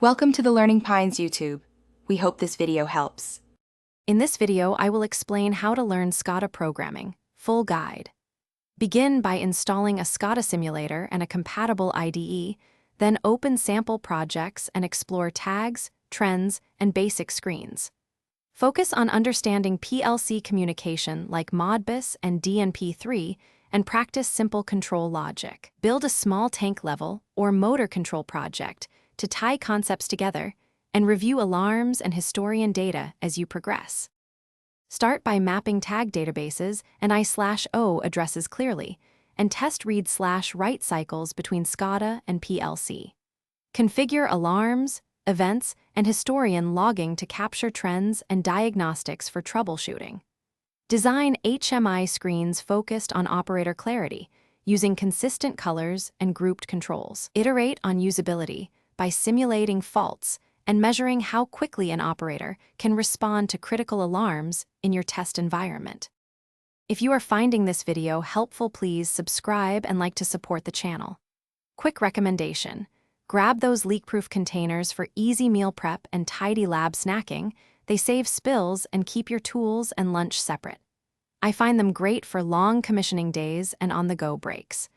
Welcome to the Learning Pines YouTube. We hope this video helps. In this video, I will explain how to learn SCADA programming, full guide. Begin by installing a SCADA simulator and a compatible IDE, then open sample projects and explore tags, trends, and basic screens. Focus on understanding PLC communication like Modbus and DNP3 and practice simple control logic. Build a small tank level or motor control project to tie concepts together and review alarms and historian data as you progress. Start by mapping tag databases and I/O addresses clearly, and test read/write cycles between SCADA and PLC. Configure alarms, events, and historian logging to capture trends and diagnostics for troubleshooting. Design HMI screens focused on operator clarity, using consistent colors and grouped controls. Iterate on usability by simulating faults and measuring how quickly an operator can respond to critical alarms in your test environment. If you are finding this video helpful, please subscribe and like to support the channel. Quick recommendation: grab those leak-proof containers for easy meal prep and tidy lab snacking. They save spills and keep your tools and lunch separate. I find them great for long commissioning days and on-the-go breaks.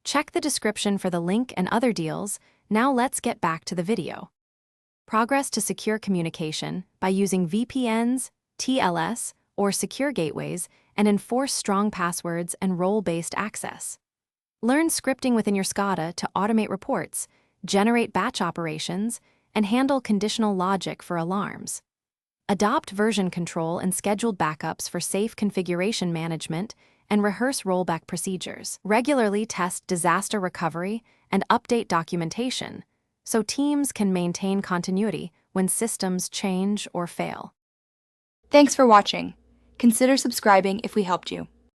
Check the description for the link and other deals. Now let's get back to the video. Progress to secure communication by using VPNs, TLS, or secure gateways, and enforce strong passwords and role-based access. Learn scripting within your SCADA to automate reports, generate batch operations, and handle conditional logic for alarms. Adopt version control and scheduled backups for safe configuration management, and rehearse rollback procedures. Regularly test disaster recovery and update documentation so teams can maintain continuity when systems change or fail. Thanks for watching. Consider subscribing if we helped you.